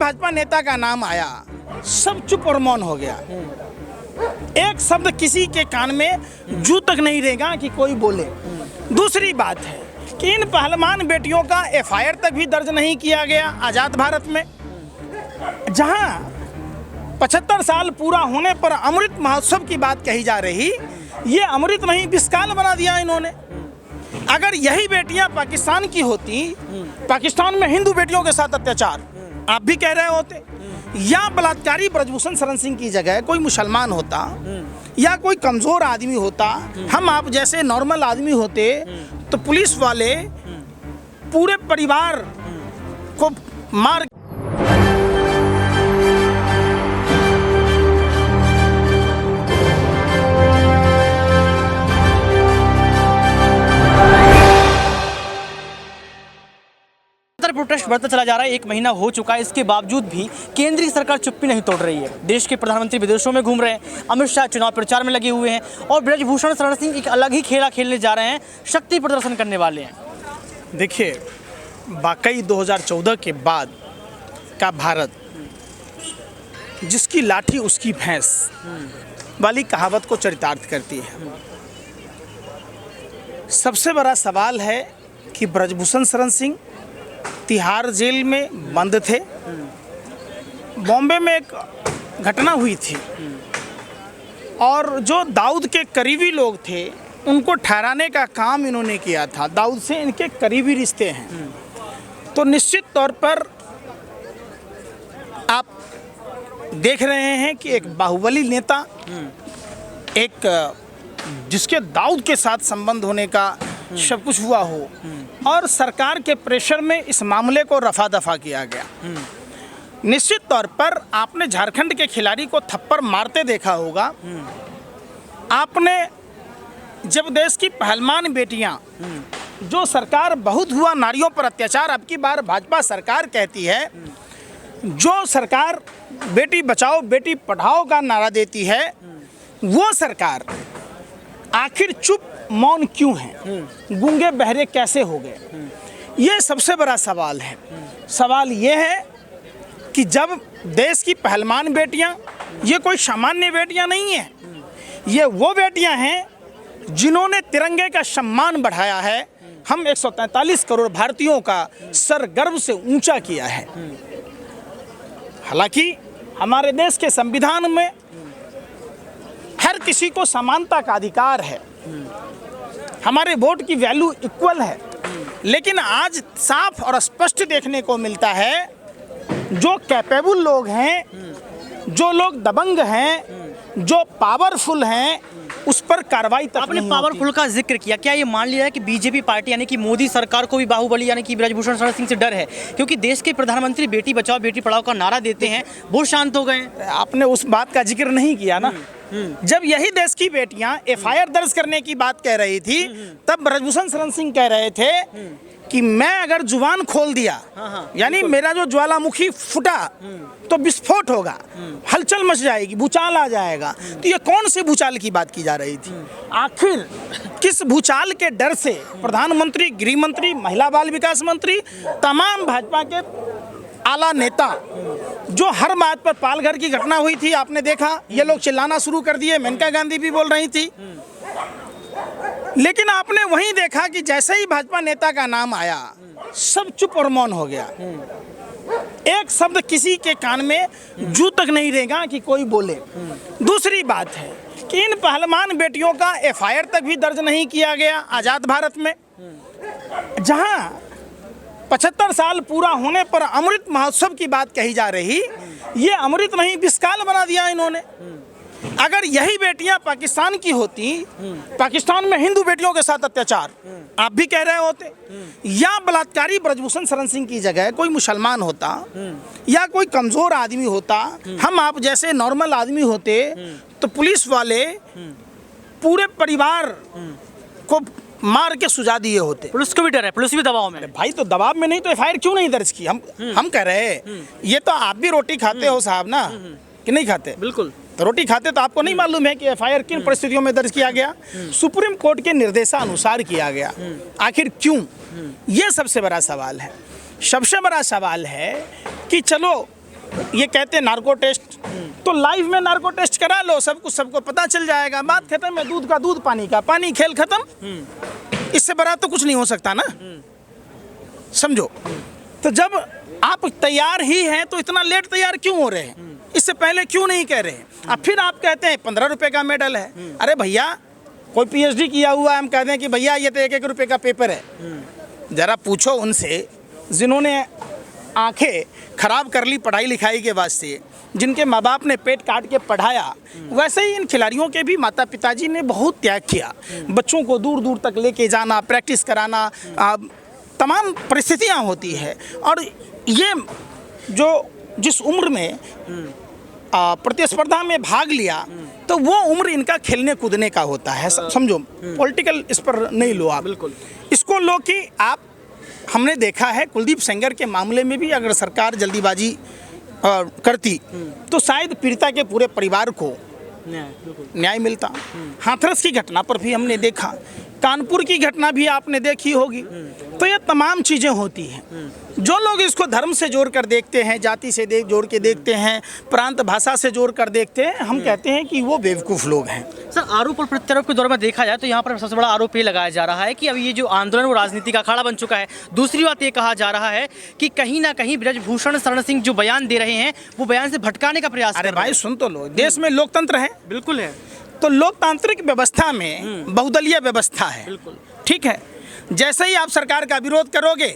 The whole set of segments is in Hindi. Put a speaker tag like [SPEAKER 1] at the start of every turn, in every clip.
[SPEAKER 1] भाजपा नेता का नाम आया, सब चुप और मौन हो गया। एक शब्द किसी के कान में जू तक नहीं रहेगा कि कोई बोले। दूसरी बात है कि इन पहलवान बेटियों का एफआईआर तक भी दर्ज नहीं किया गया आज़ाद भारत में, जहां 75 साल पूरा होने पर अमृत महोत्सव की बात कही जा रही। ये अमृत नहीं विषकाल बना दिया इन्होंने। अगर यही बेटियां पाकिस्तान की होती, पाकिस्तान में हिंदू बेटियों के साथ अत्याचार आप भी कह रहे होते, या बलात्कारी ब्रजभूषण शरण सिंह की जगह कोई मुसलमान होता या कोई कमज़ोर आदमी होता, हम आप जैसे नॉर्मल आदमी होते, तो पुलिस वाले पूरे परिवार को मार
[SPEAKER 2] प्रोटेस्ट बढ़ता चला जा रहा है। 1 महीना हो चुका है, इसके बावजूद भी केंद्रीय सरकार चुप्पी नहीं तोड़ रही है। देश के प्रधानमंत्री विदेशों में घूम रहे हैं, अमित शाह चुनाव प्रचार में लगे हुए हैं और ब्रजभूषण शरण सिंह एक अलग ही खेला खेलने जा रहे हैं, शक्ति प्रदर्शन करने वाले हैं।
[SPEAKER 1] देखिए, वाकई 2014 के बाद का भारत, जिसकी लाठी उसकी भैंस वाली कहावत को चरितार्थ करती है। सबसे बड़ा सवाल है कि ब्रजभूषण शरण सिंह तिहाड़ जेल में बंद थे। बॉम्बे में एक घटना हुई थी और जो दाऊद के करीबी लोग थे उनको ठहराने का काम इन्होंने किया था। दाऊद से इनके करीबी रिश्ते हैं, तो निश्चित तौर पर आप देख रहे हैं कि एक बाहुबली नेता, एक जिसके दाऊद के साथ संबंध होने का सब कुछ हुआ हो, और सरकार के प्रेशर में इस मामले को रफा दफा किया गया। निश्चित तौर पर आपने झारखंड के खिलाड़ी को थप्पड़ मारते देखा होगा। आपने जब देश की पहलवान बेटियां, जो सरकार बहुत हुआ नारियों पर अत्याचार, अब की बार भाजपा सरकार कहती है, जो सरकार बेटी बचाओ बेटी पढ़ाओ का नारा देती है, वो सरकार आखिर चुप मौन क्यों है? गूंगे बहरे कैसे हो गए? ये सबसे बड़ा सवाल है। सवाल ये है कि जब देश की पहलवान बेटियां, ये कोई सामान्य बेटियां नहीं है, ये वो बेटियां हैं जिन्होंने तिरंगे का सम्मान बढ़ाया है। हम 143 करोड़ भारतीयों का सर गर्व से ऊंचा किया है। हालांकि हमारे देश के संविधान में हर किसी को समानता का अधिकार है, हमारे वोट की वैल्यू इक्वल है, लेकिन आज साफ और स्पष्ट देखने को मिलता है जो कैपेबल लोग हैं, जो लोग दबंग हैं, जो पावरफुल हैं, उस पर कार्रवाई तक
[SPEAKER 2] आपने
[SPEAKER 1] नहीं
[SPEAKER 2] पावरफुल
[SPEAKER 1] होती।
[SPEAKER 2] का जिक्र किया, क्या ये मान लिया है कि बीजेपी पार्टी यानी कि मोदी सरकार को भी बाहुबली यानी कि ब्रजभूषण शरण सिंह से डर है? क्योंकि देश के प्रधानमंत्री बेटी बचाओ बेटी पढ़ाओ का नारा देते हैं, वो शांत हो गए।
[SPEAKER 1] आपने उस बात का जिक्र नहीं किया ना। जब यही देश की बेटियां एफआईआर दर्ज करने की बात कह रही थी, तब ब्रजभूषण शरण सिंह कह रहे थे कि मैं अगर जुबान खोल दिया, यानी मेरा जो ज्वालामुखी फूटा तो विस्फोट होगा, हलचल मच जाएगी, भूचाल आ जाएगा। तो ये कौन सी भूचाल की बात की जा रही थी? आखिर किस भूचाल के डर से प्रधानमंत्री, गृह मंत्री, महिला बाल विकास मंत्री, तमाम भाजपा के आला नेता, जो हर बात पर, पालघर की घटना हुई थी आपने देखा, ये लोग चिल्लाना शुरू कर दिए, मेनका गांधी भी बोल रही थी, लेकिन आपने वहीं देखा कि जैसे ही भाजपा नेता का नाम आया, सब चुप और मौन हो गया। एक शब्द किसी के कान में जू तक नहीं रहेगा कि कोई बोले। दूसरी बात है कि इन पहलवान बेटियों का एफआईआर तक भी दर्ज नहीं किया गया आज़ाद भारत में, जहां 75 साल पूरा होने पर अमृत महोत्सव की बात कही जा रही। ये अमृत नहीं विषकाल बना दिया इन्होंने। अगर यही बेटियां पाकिस्तान की होती, पाकिस्तान में हिंदू बेटियों के साथ अत्याचार आप भी कह रहे होते, या बलात्कारी ब्रजभूषण शरण सिंह की जगह कोई मुसलमान होता या कोई कमज़ोर आदमी होता, हम आप जैसे नॉर्मल आदमी होते, तो पुलिस वाले पूरे परिवार को मार के सुझा दिए होते।
[SPEAKER 2] पुलिस को भी डर है, पुलिस भी दबाव में।
[SPEAKER 1] भाई तो दबाव में नहीं तो एफआईआर क्यों नहीं दर्ज की? हम कह रहे हैं, ये तो आप भी रोटी खाते हो साहब ना, कि नहीं खाते?
[SPEAKER 2] बिल्कुल।
[SPEAKER 1] तो रोटी खाते तो आपको नहीं मालूम है कि एफआईआर किन परिस्थितियों में दर्ज किया गया? सुप्रीम कोर्ट के निर्देशानुसार किया गया। आखिर क्यों? ये सबसे बड़ा सवाल है। सबसे बड़ा सवाल है कि चलो ये कहते हैं नार्को टेस्ट, तो लाइव में नार्को टेस्ट करा लो, सब कुछ सबको पता चल जाएगा, बात खत्म है। दूध का दूध, पानी का पानी, खेल खत्म। इससे बड़ा तो कुछ नहीं हो सकता ना, समझो। तो जब आप तैयार ही हैं तो इतना लेट तैयार क्यों हो रहे हैं? इससे पहले क्यों नहीं कह रहे हैं? अब फिर आप कहते हैं 15 रुपए का मेडल है। अरे भैया, कोई पीएचडी किया हुआ है, हम कहते हैं कि भैया ये तो 1-1 रुपए का पेपर है। जरा पूछो उनसे जिन्होंने आंखें खराब कर ली पढ़ाई लिखाई के वास्ते, जिनके माँ बाप ने पेट काट के पढ़ाया, वैसे ही इन खिलाड़ियों के भी माता पिताजी ने बहुत त्याग किया। बच्चों को दूर दूर तक लेके जाना, प्रैक्टिस कराना, तमाम परिस्थितियाँ होती है। और ये जो जिस उम्र में प्रतिस्पर्धा में भाग लिया, तो वो उम्र इनका खेलने कूदने का होता है, समझो। पॉलिटिकल इस पर नहीं लो आप,
[SPEAKER 2] बिल्कुल
[SPEAKER 1] इसको लो कि आप, हमने देखा है कुलदीप सेंगर के मामले में भी अगर सरकार जल्दीबाजी करती तो शायद पीड़िता के पूरे परिवार को न्याय मिलता। हाथरस की घटना पर भी हमने देखा, कानपुर की घटना भी आपने देखी होगी। तो ये तमाम चीज़ें होती हैं। जो लोग इसको धर्म से जोड़ कर देखते हैं, जाति से जोड़ के देखते हैं, प्रांत भाषा से जोड़ कर देखते हैं, हम कहते हैं कि वो बेवकूफ़ लोग हैं।
[SPEAKER 2] सर, आरोप और प्रत्यारोप के दौर में देखा जाए तो यहाँ पर सबसे बड़ा आरोप ये लगाया जा रहा है कि अब ये जो आंदोलन वो राजनीति का अखाड़ा बन चुका है। दूसरी बात ये कहा जा रहा है कि कहीं ना कहीं ब्रजभूषण शरण सिंह जो बयान दे रहे हैं वो बयान से भटकाने का प्रयास।
[SPEAKER 1] अरे भाई सुन तो लो, देश में लोकतंत्र है।
[SPEAKER 2] बिल्कुल है।
[SPEAKER 1] तो लोकतांत्रिक व्यवस्था में बहुदलीय व्यवस्था है,
[SPEAKER 2] बिल्कुल
[SPEAKER 1] ठीक है। जैसे ही आप सरकार का विरोध करोगे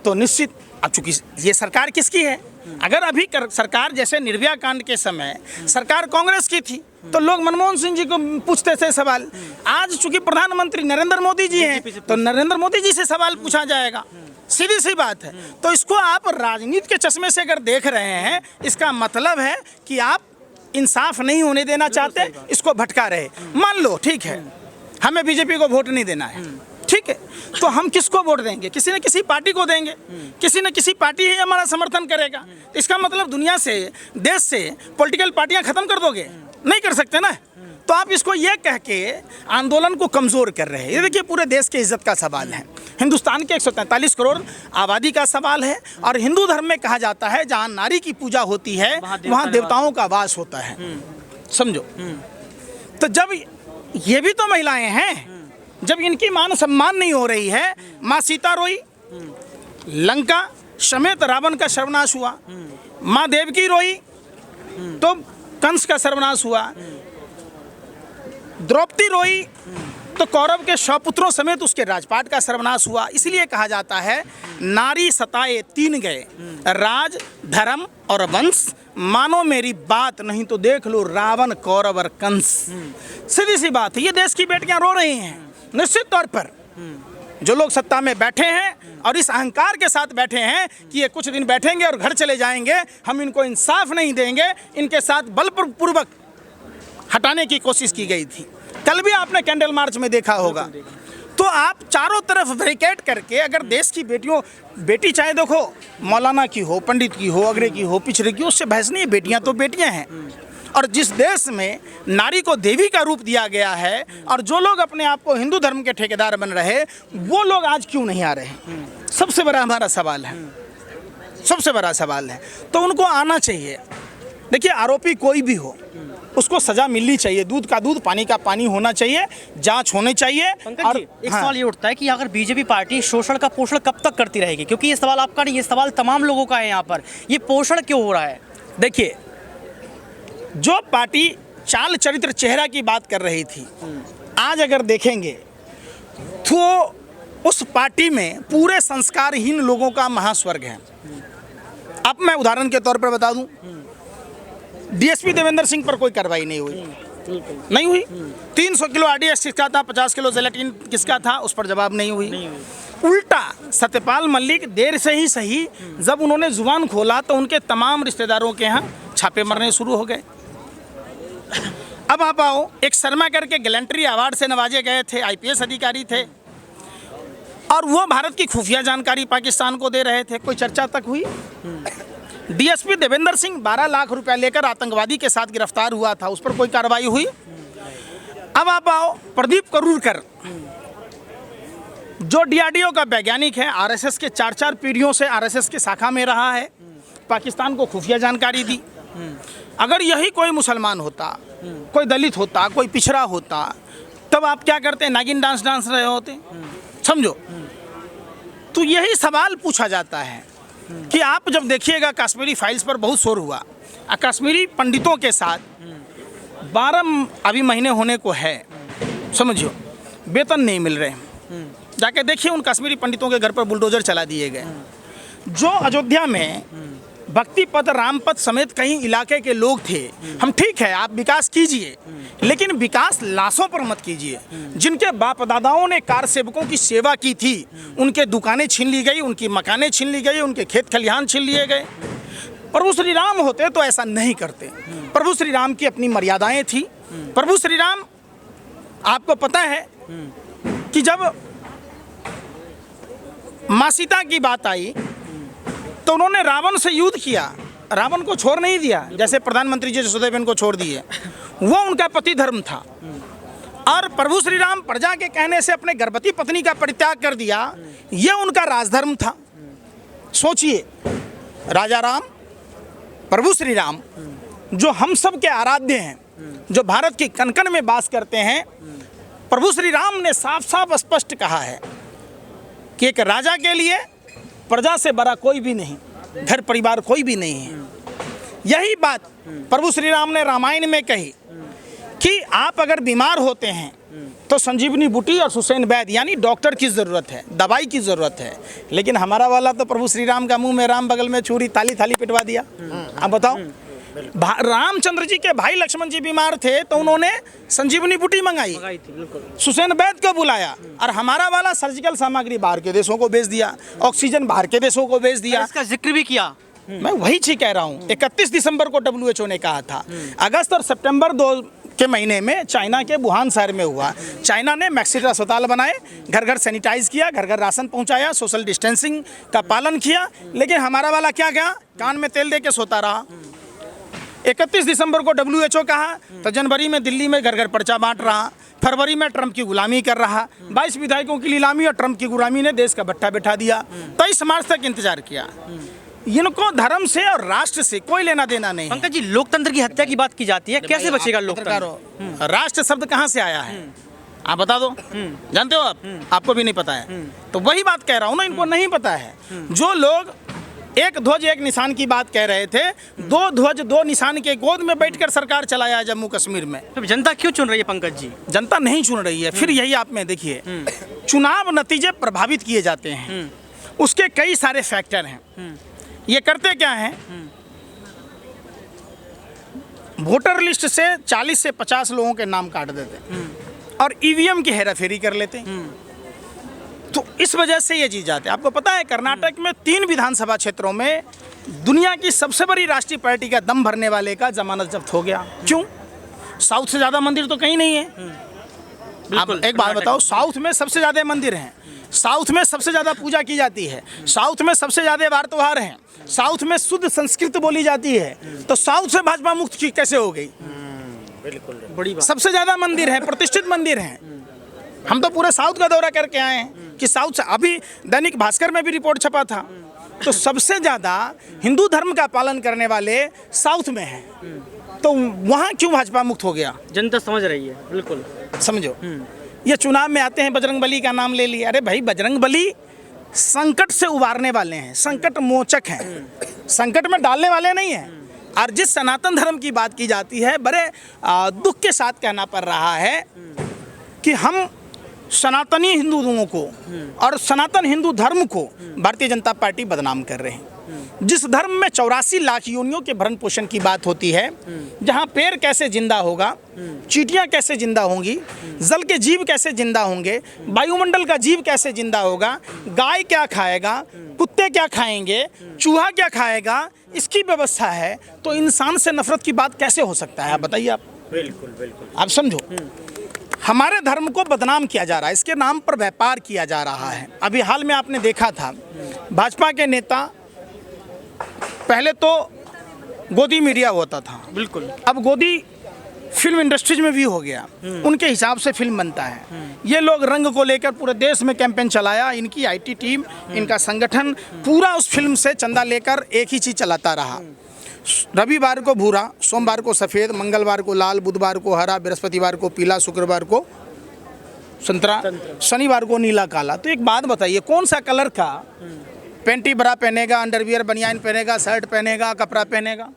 [SPEAKER 1] तो निश्चित, अब चूंकि ये सरकार किसकी है, अगर अभी सरकार जैसे निर्भया कांड के समय सरकार कांग्रेस की थी तो लोग मनमोहन सिंह जी को पूछते थे सवाल। आज चूंकि प्रधानमंत्री नरेंद्र मोदी जी हैं तो नरेंद्र मोदी जी से सवाल पूछा जाएगा, सीधी सी बात है। तो इसको आप राजनीति के चश्मे से अगर देख रहे हैं, इसका मतलब है कि आप इंसाफ नहीं होने देना चाहते, इसको भटका रहे। मान लो ठीक है, हमें बीजेपी को वोट नहीं देना है, ठीक है, तो हम किसको वोट देंगे? किसी न किसी पार्टी को देंगे, किसी न किसी पार्टी ही हमारा समर्थन करेगा। तो इसका मतलब दुनिया से, देश से पॉलिटिकल पार्टियां खत्म कर दोगे? नहीं कर सकते ना। तो आप इसको ये कह के आंदोलन को कमज़ोर कर रहे हैं। ये देखिए, पूरे देश की इज्जत का सवाल है, हिंदुस्तान के 143 करोड़ आबादी का सवाल है। और हिंदू धर्म में कहा जाता है जहाँ नारी की पूजा होती है वहाँ देवताओं का वास होता है, समझो। तो जब ये भी तो महिलाएं हैं, जब इनकी मान सम्मान नहीं हो रही है, माँ सीता रोई, लंका समेत रावण का सर्वनाश हुआ, माँ देवकी रोई तो कंस का सर्वनाश हुआ, द्रौपदी रोई तो कौरव के 100 पुत्रों समेत उसके राजपाट का सर्वनाश हुआ। इसलिए कहा जाता है नारी सताए 3 गए, राज, धर्म और वंश, मानो मेरी बात नहीं तो देख लो रावण, कौरव और कंस। सीधी सी बात है, ये देश की बेटियां रो रही हैं। निश्चित तौर पर जो लोग सत्ता में बैठे हैं और इस अहंकार के साथ बैठे हैं कि ये कुछ दिन बैठेंगे और घर चले जाएंगे, हम इनको इंसाफ नहीं देंगे, इनके साथ बलपूर्वक हटाने की कोशिश की गई थी। कल भी आपने कैंडल मार्च में देखा होगा। तो आप चारों तरफ बैरिकेड करके अगर देश की बेटी चाहे देखो मौलाना की हो, पंडित की हो, अग्रे की हो, पिछड़े की, उससे बहस नहीं है। बेटियां तो बेटियां हैं। और जिस देश में नारी को देवी का रूप दिया गया है और जो लोग अपने आप को हिंदू धर्म के ठेकेदार बन रहे, वो लोग आज क्यों नहीं आ रहे? सबसे बड़ा हमारा सवाल है, सबसे बड़ा सवाल है। तो उनको आना चाहिए। देखिए, आरोपी कोई भी हो उसको सजा मिलनी चाहिए। दूध का दूध, पानी का पानी होना चाहिए, जांच होनी चाहिए।
[SPEAKER 2] और एक सवाल ये उठता है कि अगर बीजेपी पार्टी शोषण का पोषण कब तक करती रहेगी? क्योंकि ये सवाल आपका नहीं, ये सवाल तमाम लोगों का है यहाँ पर। ये पोषण क्यों हो रहा है?
[SPEAKER 1] देखिए, जो पार्टी चाल चरित्र चेहरा की बात कर रही थी, आज अगर देखेंगे तो उस पार्टी में पूरे संस्कारहीन लोगों का महास्वर्ग है। अब मैं उदाहरण के तौर पर बता दूं, डीएसपी देवेंद्र सिंह पर कोई कार्रवाई नहीं हुई, नहीं हुई। 300 किलो आरडीएक्स किसका था, 50 किलो जेलेटिन किसका था, उस पर जवाब नहीं हुई। उल्टा सत्यपाल मलिक देर से ही सही, जब उन्होंने जुबान खोला तो उनके तमाम रिश्तेदारों के यहाँ छापे मरने शुरू हो गए। अब आप आओ, एक शर्मा करके गैलेंट्री अवार्ड से नवाजे गए थे, आईपीएस अधिकारी थे और वो भारत की खुफिया जानकारी पाकिस्तान को दे रहे थे। कोई चर्चा तक हुई? डीएसपी देवेंद्र सिंह 12 लाख रुपया लेकर आतंकवादी के साथ गिरफ्तार हुआ था, उस पर कोई कार्रवाई हुई? अब आप आओ, प्रदीप करूरकर जो डीआरडीओ का वैज्ञानिक है, आरएसएस के 4 पीढ़ियों से आरएसएस की शाखा में रहा है, पाकिस्तान को खुफिया जानकारी दी। अगर यही कोई मुसलमान होता, कोई दलित होता, कोई पिछड़ा होता, तब आप क्या करते? नागिन डांस रहे होते। समझो, तो यही सवाल पूछा जाता है कि आप जब देखिएगा कश्मीरी फाइल्स पर बहुत शोर हुआ, कश्मीरी पंडितों के साथ 12 अभी महीने होने को है, समझियो, वेतन नहीं मिल रहे। जाके देखिए उन कश्मीरी पंडितों के घर पर बुलडोजर चला दिए गए। जो अयोध्या में भक्ति पथ, राम पथ समेत कई इलाके के लोग थे, हम ठीक है आप विकास कीजिए, लेकिन विकास लाशों पर मत कीजिए। जिनके बाप दादाओं ने कार सेवकों की सेवा की थी, उनके दुकानें छीन ली गई, उनकी मकानें छीन ली गई, उनके खेत खलिहान छीन लिए गए। प्रभु श्री राम होते तो ऐसा नहीं करते। प्रभु श्री राम की अपनी मर्यादाएं थी। प्रभु श्री राम, आपको पता है कि जब माँ सीता की बात आई तो उन्होंने रावण से युद्ध किया, रावण को छोड़ नहीं दिया, जैसे प्रधानमंत्री जी जसोदेवन को छोड़ दिए। वो उनका पति धर्म था। और प्रभु श्री राम प्रजा के कहने से अपने गर्भवती पत्नी का परित्याग कर दिया, ये उनका राजधर्म था। सोचिए, राजा राम, प्रभु श्री राम, जो हम सब के आराध्य हैं, जो भारत की कण कण में वास करते हैं, प्रभु श्री राम ने साफ साफ स्पष्ट कहा है कि एक राजा के लिए प्रजा से बड़ा कोई भी नहीं, घर परिवार कोई भी नहीं है। यही बात प्रभु श्री राम ने रामायण में कही कि आप अगर बीमार होते हैं तो संजीवनी बूटी और सुसैन वैद्य यानी डॉक्टर की ज़रूरत है, दवाई की ज़रूरत है। लेकिन हमारा वाला तो प्रभु श्री राम का मुंह में राम, बगल में छुरी, थाली थाली पिटवा दिया। आप बताओ, रामचंद्र जी के भाई लक्ष्मण जी बीमार थे तो उन्होंने संजीवनी बूटी मंगाई, सुसैन वैद्य को बुलाया, और हमारा वाला सर्जिकल सामग्री बाहर के देशों को बेच दिया, ऑक्सीजन बाहर के देशों को बेच दिया।
[SPEAKER 2] इसका जिक्र भी किया।
[SPEAKER 1] मैं वही चीज कह रहा हूँ। 31 दिसंबर को WHO ने कहा था। अगस्त और सितंबर 2 के महीने में चाइना के वुहान शहर में हुआ। चाइना ने मैक्सी अस्पताल बनाए, घर घर सैनिटाइज किया, घर घर राशन पहुंचाया, सोशल डिस्टेंसिंग का पालन किया। लेकिन हमारा वाला क्या गया? कान में तेल दे के सोता रहा। 31 दिसंबर को WHO कहा तो जनवरी में दिल्ली में घर घर पर्चा बांट रहा, फरवरी में ट्रंप की गुलामी कर रहा, 22 विधायकों की नीलामी और ट्रंप की गुलामी ने देश का भट्टा बैठा दिया। 23 मार्च तक इंतजार किया। इनको धर्म से और राष्ट्र से कोई लेना देना नहीं।
[SPEAKER 2] पंकज जी, लोकतंत्र की हत्या की बात की जाती है, कैसे बचेगा लोकतंत्र?
[SPEAKER 1] राष्ट्र शब्द कहाँ से आया है आप बता दो? जानते हो आप? आपको भी नहीं पता है। तो वही बात कह रहा हूँ ना, इनको नहीं पता है। जो लोग एक ध्वज एक निशान की बात कह रहे थे, 2 ध्वज 2 निशान के गोद में बैठकर सरकार चलाया जम्मू कश्मीर में।
[SPEAKER 2] तो जनता क्यों चुन रही है पंकज जी?
[SPEAKER 1] जनता नहीं चुन रही है। फिर यही आप में देखिए, चुनाव नतीजे प्रभावित किए जाते हैं, उसके कई सारे फैक्टर हैं। ये करते क्या हैं? वोटर लिस्ट से 40 से 50 लोगों के नाम काट देते और EVM की हेराफेरी कर लेते। तो इस वजह से ये जीत जाते हैं। आपको पता है कर्नाटक में 3 विधानसभा क्षेत्रों में दुनिया की सबसे बड़ी राष्ट्रीय पार्टी का दम भरने वाले का जमानत जब्त हो गया। क्यों? साउथ से ज़्यादा मंदिर तो कहीं नहीं है। आप एक बात बताओ, साउथ में सबसे ज़्यादा मंदिर हैं, साउथ में सबसे ज़्यादा पूजा की जाती है, साउथ में सबसे ज़्यादा वार त्योहार हैं, साउथ में शुद्ध संस्कृत बोली जाती है, तो साउथ से भाजपा मुक्त कैसे हो गई?
[SPEAKER 2] बिल्कुल बड़ी बात।
[SPEAKER 1] सबसे ज़्यादा मंदिर हैं, प्रतिष्ठित मंदिर हैं। हम तो पूरे साउथ का दौरा करके आए हैं कि साउथ से, अभी दैनिक भास्कर में भी रिपोर्ट छपा था, तो सबसे ज़्यादा हिंदू धर्म का पालन करने वाले साउथ में हैं। तो वहाँ क्यों भाजपा मुक्त हो गया?
[SPEAKER 2] जनता समझ रही है। बिल्कुल
[SPEAKER 1] समझो, ये चुनाव में आते हैं, बजरंगबली का नाम ले लिया। अरे भाई, बजरंगबली संकट से उबारने वाले हैं, संकट मोचक हैं, संकट में डालने वाले नहीं हैं। और जिस सनातन धर्म की बात की जाती है, बड़े दुख के साथ कहना पड़ रहा है कि हम सनातनी हिंदुओं को और सनातन हिंदू धर्म को भारतीय जनता पार्टी बदनाम कर रहे हैं। जिस धर्म में 84 लाख योनियों के भरण पोषण की बात होती है, जहाँ पेड़ कैसे जिंदा होगा, चींटियाँ कैसे जिंदा होंगी, जल के जीव कैसे जिंदा होंगे, वायुमंडल का जीव कैसे जिंदा होगा, गाय क्या खाएगा, कुत्ते क्या खाएंगे, चूहा क्या खाएगा, इसकी व्यवस्था है, तो इंसान से नफरत की बात कैसे हो सकता है? आप बताइए। आप
[SPEAKER 2] बिल्कुल बिल्कुल
[SPEAKER 1] आप समझो, हमारे धर्म को बदनाम किया जा रहा है, इसके नाम पर व्यापार किया जा रहा है। अभी हाल में आपने देखा था, भाजपा के नेता, पहले तो गोदी मीडिया होता था,
[SPEAKER 2] बिल्कुल,
[SPEAKER 1] अब गोदी फिल्म इंडस्ट्रीज में भी हो गया, उनके हिसाब से फिल्म बनता है। ये लोग रंग को लेकर पूरे देश में कैंपेन चलाया, इनकी आईटी टीम, इनका संगठन पूरा उस फिल्म से चंदा लेकर एक ही चीज़ चलाता रहा। रविवार को भूरा, सोमवार को सफ़ेद, मंगलवार को लाल, बुधवार को हरा, बृहस्पतिवार को पीला, शुक्रवार को संतरा, शनिवार को नीला काला। तो एक बात बताइए, कौन सा कलर का पेंटी बरा पहनेगा, अंडरवियर बनियान पहनेगा, शर्ट पहनेगा, कपड़ा पहनेगा?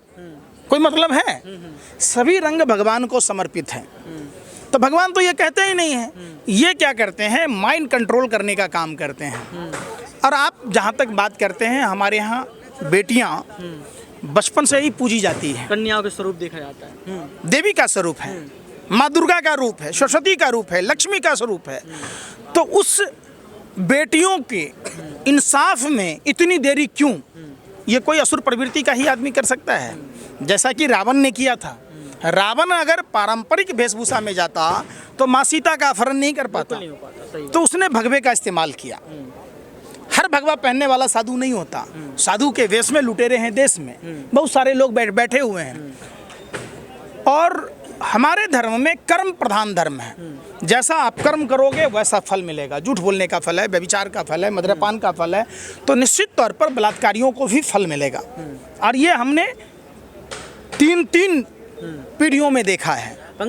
[SPEAKER 1] कोई मतलब है? सभी रंग भगवान को समर्पित हैं। तो भगवान तो ये कहते ही नहीं है, ये क्या करते हैं, माइंड कंट्रोल करने का काम करते हैं। और आप जहाँ तक बात करते हैं, हमारे यहाँ बेटियाँ बचपन से ही पूजी जाती हैं,
[SPEAKER 2] कन्याओं के स्वरूप देखा जाता है,
[SPEAKER 1] देवी का स्वरूप है, माँ दुर्गा का रूप है, सरस्वती का रूप है, लक्ष्मी का स्वरूप है। तो उस बेटियों के इंसाफ में इतनी देरी क्यों? ये कोई असुर प्रवृत्ति का ही आदमी कर सकता है, जैसा कि रावण ने किया था। रावण अगर पारंपरिक वेशभूषा में जाता तो माँ सीता का अपहरण नहीं कर पाता, तो उसने भगवे का इस्तेमाल किया। हर भगवा पहनने वाला साधु नहीं होता, साधु के वेश में लुटेरे हैं देश में, बहुत सारे लोग बैठे हुए हैं। और हमारे धर्म में कर्म प्रधान धर्म है, जैसा आप कर्म करोगे वैसा फल मिलेगा। झूठ बोलने का फल है, व्यभिचार का फल है, मद्यपान का फल है, तो निश्चित तौर पर बलात्कारियों को भी फल मिलेगा। और ये हमने तीन पीढ़ियों में देखा है।